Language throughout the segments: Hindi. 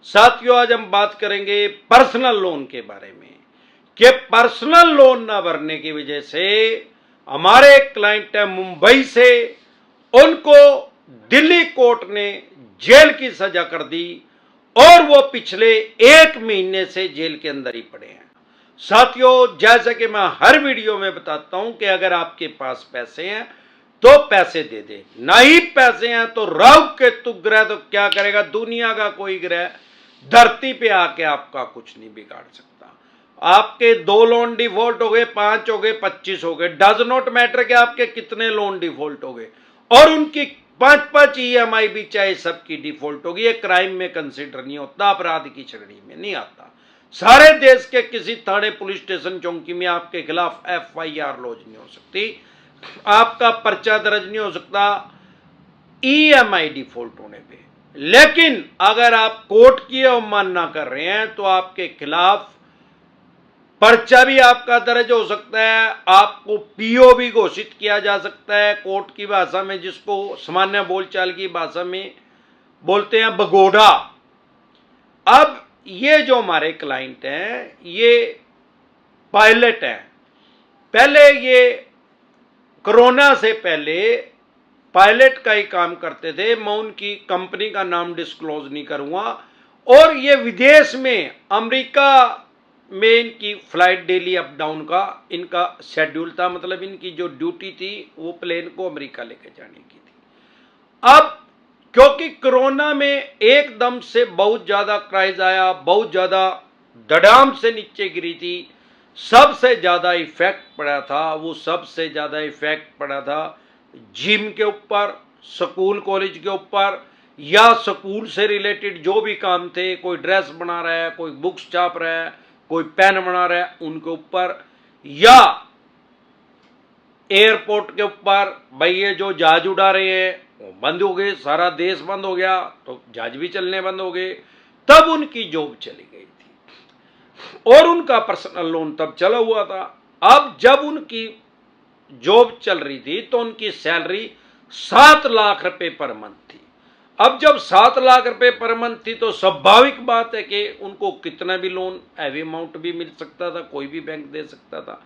साथियों, आज हम बात करेंगे पर्सनल लोन के बारे में कि पर्सनल लोन ना भरने की वजह से हमारे क्लाइंट है मुंबई से, उनको दिल्ली कोर्ट ने जेल की सजा कर दी और वो पिछले 1 महीने से जेल के अंदर ही पड़े हैं। साथियों, जैसे कि मैं हर वीडियो में बताता हूं कि अगर आपके पास पैसे हैं तो पैसे दे दे, नहीं पैसे हैं तो राहु केतु ग्रह तो क्या करेगा, दुनिया का कोई ग्रह धरती पे आके आपका कुछ नहीं बिगाड़ सकता। आपके 2 लोन डिफॉल्ट हो गए, 5 हो गए, 25 हो गए, डज नॉट मैटर कि आपके कितने लोन डिफॉल्ट हो गए, और उनकी 5-5 EMI भी चाहे सबकी डिफॉल्ट होगी, ये क्राइम में कंसिडर नहीं होता, अपराध की श्रेणी में नहीं आता। सारे देश के किसी थाने, पुलिस स्टेशन, चौकी में आपके खिलाफ FIR लॉन्च नहीं हो सकती, आपका पर्चा दर्ज नहीं हो सकता EMI डिफॉल्ट होने पे। लेकिन अगर आप कोर्ट की अवमानना कर रहे हैं तो आपके खिलाफ पर्चा भी आपका दर्ज हो सकता है, आपको PO भी घोषित किया जा सकता है कोर्ट की भाषा में, जिसको सामान्य बोलचाल की भाषा में बोलते हैं बगोड़ा। अब ये जो हमारे क्लाइंट हैं ये पायलट हैं, पहले ये कोरोना से पहले पायलट का ही काम करते थे, मैं उनकी कंपनी का नाम डिस्क्लोज नहीं करूंगा, और ये विदेश में अमेरिका में इनकी फ्लाइट डेली अप डाउन का इनका शेड्यूल था, मतलब इनकी जो ड्यूटी थी वो प्लेन को अमेरिका लेके जाने की थी। अब क्योंकि कोरोना में एकदम से बहुत ज्यादा क्राइज आया, बहुत ज्यादा धड़ाम से नीचे गिरी थी, सबसे ज्यादा इफेक्ट पड़ा था, वो सबसे ज्यादा इफेक्ट पड़ा था जिम के ऊपर, स्कूल कॉलेज के ऊपर, या स्कूल से रिलेटेड जो भी काम थे, कोई ड्रेस बना रहा है, कोई बुक्स छाप रहा है, कोई पेन बना रहा है, उनके ऊपर, या एयरपोर्ट के ऊपर, भाई ये जो जहाज उड़ा रहे हैं वो बंद हो गए, सारा देश बंद हो गया तो जहाज भी चलने बंद हो गए, तब उनकी जॉब चली गई थी और उनका पर्सनल लोन तब चला हुआ था। अब जब उनकी जॉब चल रही थी तो उनकी सैलरी 7 लाख रुपए पर मंथ थी। अब जब 7 लाख रुपए पर मंथ थी तो स्वाभाविक बात है कि उनको कितना भी लोन, हैवी अमाउंट भी मिल सकता था, कोई भी बैंक दे सकता था,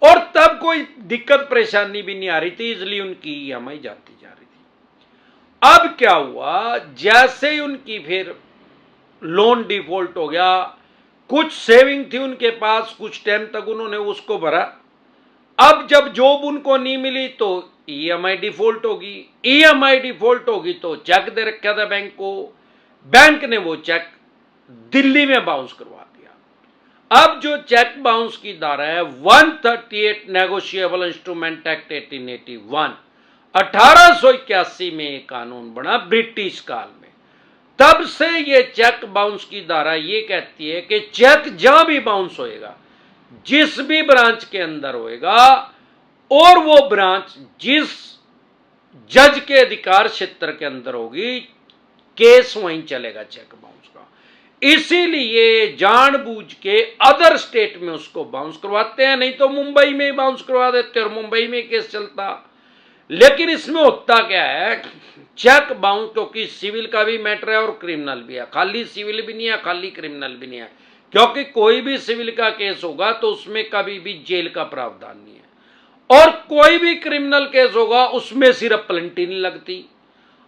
और तब कोई दिक्कत परेशानी भी नहीं आ रही थी, इसलिए उनकी EMI जाती जा रही थी। अब क्या हुआ, जैसे ही उनकी फिर लोन डिफॉल्ट हो गया, कुछ सेविंग थी उनके पास, कुछ टाइम तक उन्होंने उसको भरा। अब जब जॉब उनको नहीं मिली तो EMI डिफॉल्ट होगी, EMI डिफॉल्ट होगी तो चेक दे रखा था बैंक को, बैंक ने वो चेक दिल्ली में बाउंस करवा दिया। अब जो चेक बाउंस की धारा है 138 नेगोशिएबल इंस्ट्रूमेंट एक्ट 1881, 1881 में एक कानून बना ब्रिटिश काल में, तब से ये चेक बाउंस की धारा ये कहती है कि चेक जहां भी बाउंस होएगा, जिस भी ब्रांच के अंदर होएगा, और वो ब्रांच जिस जज के अधिकार क्षेत्र के अंदर होगी, केस वहीं चलेगा चेक बाउंस का। इसीलिए जानबूझ के अदर स्टेट में उसको बाउंस करवाते हैं, नहीं तो मुंबई में बाउंस करवा देते और मुंबई में केस चलता। लेकिन इसमें होता क्या है, चेक बाउंस क्योंकि सिविल का भी मैटर है और क्रिमिनल भी है, खाली सिविल भी नहीं है, खाली क्रिमिनल भी नहीं है, क्योंकि कोई भी सिविल का केस होगा तो उसमें कभी भी जेल का प्रावधान नहीं है, और कोई भी क्रिमिनल केस होगा उसमें सिर्फ पेनल्टी नहीं लगती।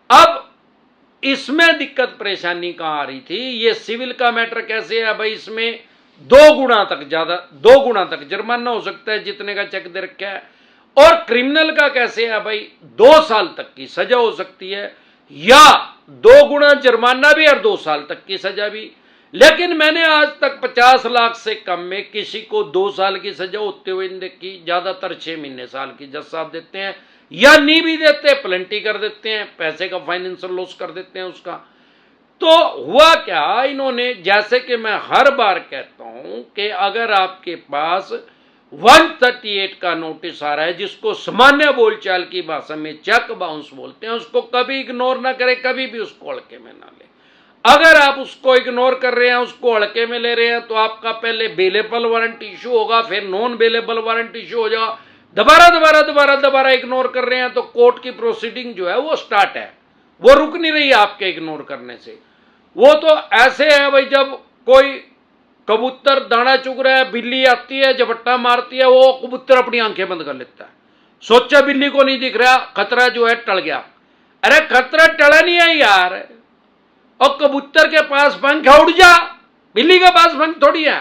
अब इसमें दिक्कत परेशानी कहां आ रही थी, ये सिविल का मैटर कैसे है भाई, इसमें 2 गुना तक जुर्माना हो सकता है जितने का चेक दे रखा है, और क्रिमिनल का कैसे है भाई, 2 साल तक की सजा हो सकती है, या 2 गुना जुर्माना भी और 2 साल तक की सजा भी। लेकिन मैंने आज तक 50 लाख से कम में किसी को 2 साल की सजा होते हुए नहीं देखी, ज्यादातर 6 महीने साल की जज साहब देते हैं, या नहीं भी देते पेनल्टी कर देते हैं, पैसे का फाइनेंशियल लॉस कर देते हैं उसका। तो हुआ क्या, इन्होंने, जैसे कि मैं हर बार कहता हूं कि अगर आपके पास 138 का नोटिस आ रहा है, जिसको सामान्य बोलचाल की भाषा में चेक बाउंस बोलते हैं, उसको कभी इग्नोर ना करें, कभी भी उसको हल्के में ना ले। अगर आप उसको इग्नोर कर रहे हैं, उसको हल्के में ले रहे हैं, तो आपका पहले बेलेबल वारंट इशू होगा, फिर नॉन बेलेबल वारंट इशू हो जाएगा, दोबारा इग्नोर कर रहे हैं तो कोर्ट की प्रोसीडिंग जो है वो स्टार्ट है, वो रुक नहीं रही आपके इग्नोर करने से। वो तो ऐसे है भाई, जब कोई कबूतर दाना चुग रहा है, बिल्ली आती है झपट्टा मारती है, वो कबूतर अपनी आंखें बंद कर लेता है, सोचा बिल्ली को नहीं दिख रहा, खतरा जो है टल गया। अरे खतरा टला नहीं है यार, और कबूतर के पास पंख है, उड़ जा, बिल्ली के पास पंख थोड़ी है।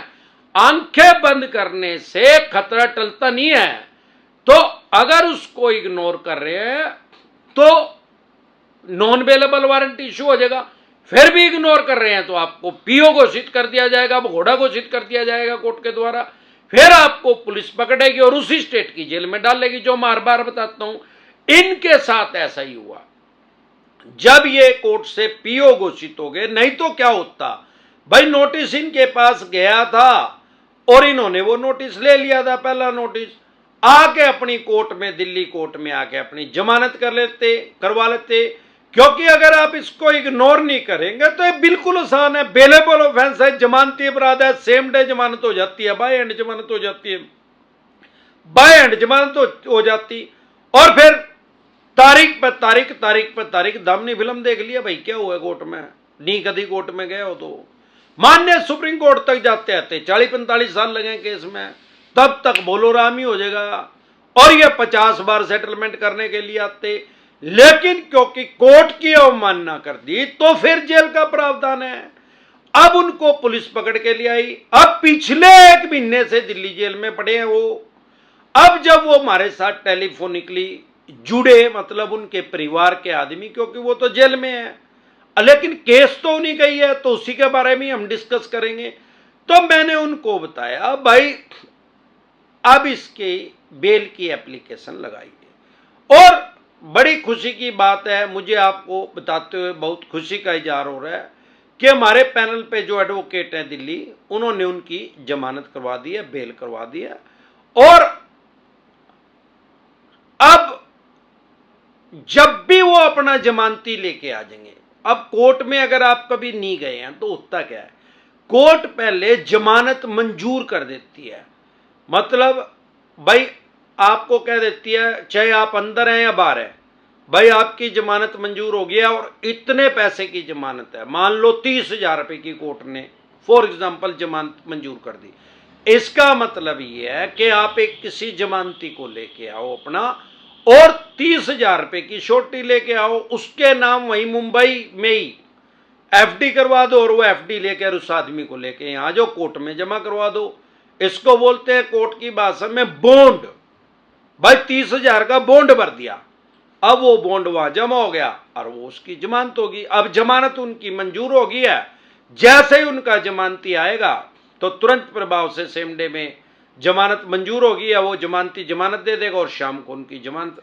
आंखें बंद करने से खतरा टलता नहीं है। तो अगर उसको इग्नोर कर रहे हैं तो नॉन अवेलेबल वारंट इश्यू हो जाएगा। फिर भी इग्नोर कर रहे हैं तो आपको पीओ घोषित कर दिया जाएगा, भगोड़ा घोषित कर दिया जाएगा कोर्ट के द्वारा। फिर आपको पुलिस पकड़ेगी और उसी स्टेट की जेल में डालेगी, जो मैं बार बताता हूं। इनके साथ ऐसा ही हुआ, जब ये कोर्ट से पीओ घोषित हो गए। नहीं तो क्या होता भाई, नोटिस इनके पास गया था और इन्होंने वो नोटिस ले लिया था, पहला नोटिस, आके अपनी कोर्ट में, दिल्ली कोर्ट में आके अपनी जमानत करवा लेते। क्योंकि अगर आप इसको इग्नोर नहीं करेंगे तो ये बिल्कुल आसान है, बेलेबल ऑफेंस है, जमानती अपराध है, सेम डे जमानत हो जाती है, बाय एंड जमानत हो जाती है, बाय एंड जमानत हो जाती। और फिर तारीख पर तारीख, तारीख पर तारीख, दामनी फिल्म देख लिया भाई क्या हुआ कोर्ट में। नहीं कभी कोर्ट में गए हो तो मान्य सुप्रीम कोर्ट तक जाते आते 40-45 साल लगे केस में, तब तक बोलो राम ही हो जाएगा। और ये 50 बार सेटलमेंट करने के लिए आते, लेकिन क्योंकि कोर्ट की अवमानना कर दी तो फिर जेल का प्रावधान है। अब उनको पुलिस पकड़ के ले आई, अब पिछले 1 महीने से दिल्ली जेल में पड़े हैं वो। अब जब वो हमारे साथ टेलीफोनिकली जुड़े, मतलब उनके परिवार के आदमी, क्योंकि वो तो जेल में है, लेकिन केस तो उन्हीं का ही है, तो उसी के बारे में हम डिस्कस करेंगे। तो मैंने उनको बताया भाई अब इसके बेल की एप्लीकेशन लगाइए। और बड़ी खुशी की बात है, मुझे आपको बताते हुए बहुत खुशी का इजहार हो रहा है कि हमारे पैनल पे जो एडवोकेट हैं दिल्ली, उन्होंने उनकी जमानत करवा दी है, बेल करवा दी है। और अब जब भी वो अपना जमानती लेके आ जाएंगे, अब कोर्ट में अगर आप कभी नहीं गए हैं तो होता क्या है, कोर्ट पहले जमानत मंजूर कर देती है। मतलब भाई आपको कह देती है, चाहे आप अंदर हैं या बाहर हैं, भाई आपकी जमानत मंजूर हो गया और इतने पैसे की जमानत है, मान लो 30,000 रुपए की कोर्ट ने फॉर एग्जांपल जमानत मंजूर कर दी। इसका मतलब ये है कि आप एक किसी जमानती को लेके आओ अपना, और 30,000 रुपए की छोटी लेके आओ, उसके नाम वही मुंबई में ही एफडी करवा दो, और वो एफडी लेकर उस आदमी को लेके यहाँ जो कोर्ट में जमा करवा दो। इसको बोलते हैं कोर्ट की भाषा में बॉन्ड। भाई 30,000 का बॉन्ड भर दिया, अब वो बॉन्ड वहां जमा हो गया और वो उसकी जमानत होगी। अब जमानत उनकी मंजूर हो गई है, जैसे ही उनका जमानती आएगा तो तुरंत प्रभाव से सेम डे में जमानत मंजूर होगी है, वो जमानती जमानत दे देगा और शाम को उनकी जमानत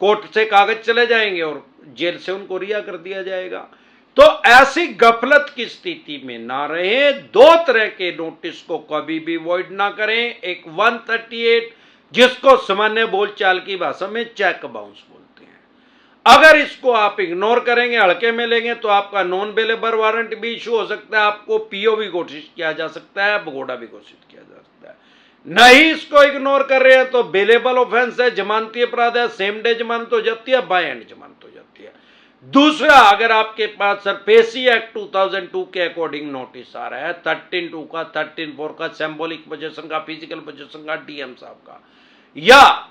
कोर्ट से कागज चले जाएंगे और जेल से उनको रिहा कर दिया जाएगा। तो ऐसी गफलत की स्थिति में ना रहे, 2 तरह के नोटिस को कभी भी वॉइड ना करें। एक 138 जिसको सामान्य बोलचाल की भाषा में चेक बाउंस बोलते हैं, अगर इसको आप इग्नोर करेंगे, हल्के में लेंगे, तो आपका नॉन अवेलेबल वारंट भी इशू हो सकता है, आपको पीओ भी घोषित किया जा सकता है, भगोड़ा भी घोषित किया जा सकता है। नहीं इसको इग्नोर कर रहे हैं तो बेलेबल ऑफेंस है, जमानती अपराध है, सेम डे जमानत हो जाती है, बाय एंड जमानत हो जाती है। दूसरा, अगर आपके पास सरफेसी एक्ट 2002 के अकॉर्डिंग नोटिस आ रहा है, 13(2) का, 13(4) का, सिंबॉलिक पोजेशन का, फिजिकल पोजेशन का, डीएम साहब का, या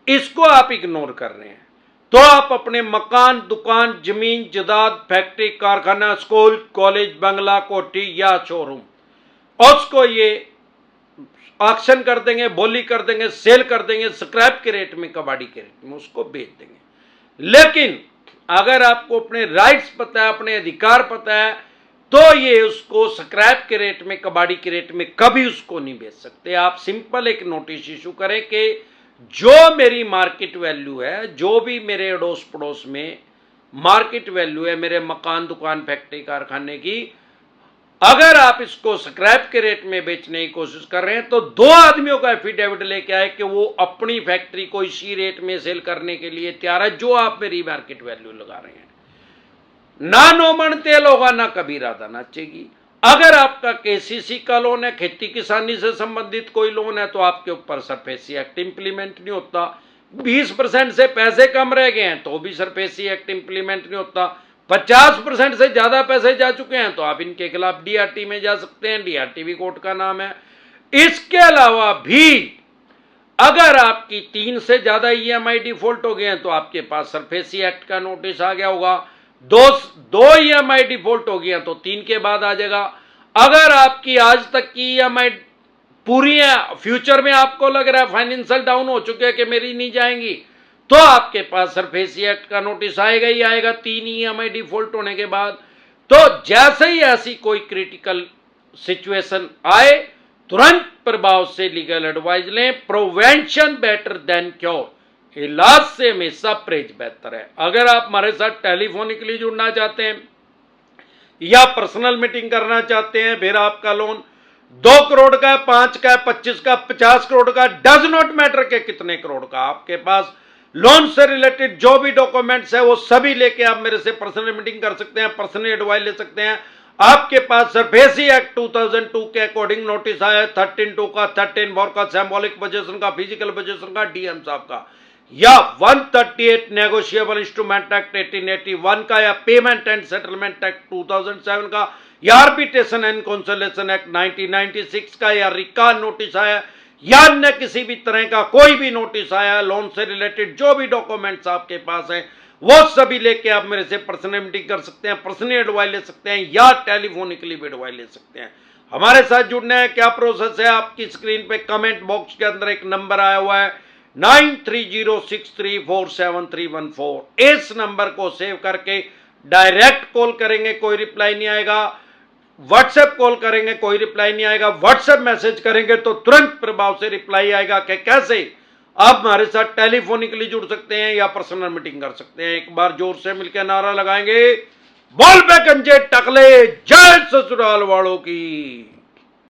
इसको आप इग्नोर कर रहे हैं, तो आप अपने मकान, दुकान, जमीन, जायदाद, फैक्ट्री, कारखाना, स्कूल, कॉलेज, बंगला, कोठी या शोरूम, उसको ये ऑक्शन कर देंगे, बोली कर देंगे, सेल कर देंगे, स्क्रैप के रेट में, कबाड़ी के रेट में उसको बेच देंगे। लेकिन अगर आपको अपने राइट्स पता है, अपने अधिकार पता है, तो ये उसको स्क्रैप के रेट में, कबाड़ी के रेट में कभी उसको नहीं बेच सकते। आप सिंपल एक नोटिस इशू करें कि जो मेरी मार्केट वैल्यू है, जो भी मेरे अड़ोस पड़ोस में मार्केट वैल्यू है मेरे मकान, दुकान, फैक्ट्री, कारखाने की, अगर आप इसको स्क्रैप के रेट में बेचने की कोशिश कर रहे हैं तो 2 आदमियों का एफिडेविट लेके आए कि वो अपनी फैक्ट्री को इसी रेट में सेल करने के लिए तैयार है जो आप मेरी मार्केट वैल्यू लगा रहे हैं। ना नौमन तेल होगा, ना कभी राधा नाचेगी। अगर आपका केसीसी का लोन है, खेती किसानी से संबंधित कोई लोन है, तो आपके ऊपर सरफेसी एक्ट इंप्लीमेंट नहीं होता। 20% से पैसे कम रह गए हैं तो भी सरफेसी एक्ट इंप्लीमेंट नहीं होता। 50% से ज्यादा पैसे जा चुके हैं तो आप इनके खिलाफ डीआरटी में जा सकते हैं। डीआरटी भी कोर्ट का नाम है। इसके अलावा भी अगर आपकी 3 से ज्यादा ईएमआई डिफॉल्ट हो गए हैं तो आपके पास सरफेसी एक्ट का नोटिस आ गया होगा। दो ईएमआई डिफॉल्ट हो गई हैं तो 3 के बाद आ जाएगा। अगर आपकी आज तक की ईएमआई पूरी है, फ्यूचर में आपको लग रहा है फाइनेंशियल डाउन हो चुके हैं कि मेरी नहीं जाएंगी, तो आपके पास सरफेसी एक्ट का नोटिस आएगा ही आएगा 3 ईएमआई डिफॉल्ट होने के बाद। तो जैसे ही ऐसी कोई क्रिटिकल सिचुएशन आए तुरंत प्रभाव से लीगल एडवाइस लें। प्रिवेंशन बेटर देन क्योर, इलाज से हमेशा परहेज बेहतर है। अगर आप हमारे साथ टेलीफोनिकली जुड़ना चाहते हैं या पर्सनल मीटिंग करना चाहते हैं, फिर आपका लोन 2 करोड़ का है, 5 का है, 25 का, 50 करोड़ का, डज नॉट मैटर के कितने करोड़ का, आपके पास लोन से रिलेटेड जो भी डॉक्यूमेंट्स है वो सभी लेके आप मेरे से पर्सनल मीटिंग कर सकते हैं, पर्सनल एडवाइस ले सकते हैं। आपके पास सरफेसी एक्ट 2002 के अकॉर्डिंग नोटिस आया है, 13(2) का, 13(4) का, सिंबॉलिक पोजीशन का, फिजिकल पोजीशन का, डीएम साहब का, या 138 नेगोशिएबल इंस्ट्रूमेंट एक्ट 1881 का, या पेमेंट एंड सेटलमेंट एक्ट 2007 का, या आर्बिट्रेशन एंड कंसोलिडेशन एक्ट 1996 का, या रिकॉल नोटिस आया, या अन्य किसी भी तरह का कोई भी नोटिस आया लोन से रिलेटेड, जो भी डॉक्यूमेंट्स आपके पास हैं वो सभी लेके आप मेरे से पर्सनल मीटिंग कर सकते हैं, पर्सनल एडवाइस ले सकते हैं, या टेलीफोनिकली भी एडवाइस ले सकते हैं। हमारे साथ जुड़ने है क्या प्रोसेस है, आपकी स्क्रीन पे कमेंट बॉक्स के अंदर एक नंबर आया हुआ है 9306347314। इस नंबर को सेव करके डायरेक्ट कॉल करेंगे, कोई रिप्लाई नहीं आएगा। व्हाट्सएप कॉल करेंगे, कोई रिप्लाई नहीं आएगा। व्हाट्सएप मैसेज करेंगे तो तुरंत प्रभाव से रिप्लाई आएगा कि कैसे आप हमारे साथ टेलीफोनिकली जुड़ सकते हैं या पर्सनल मीटिंग कर सकते हैं। एक बार जोर से मिलकर नारा लगाएंगे, बोल पे कंजे टकले, जय ससुराल वालों की।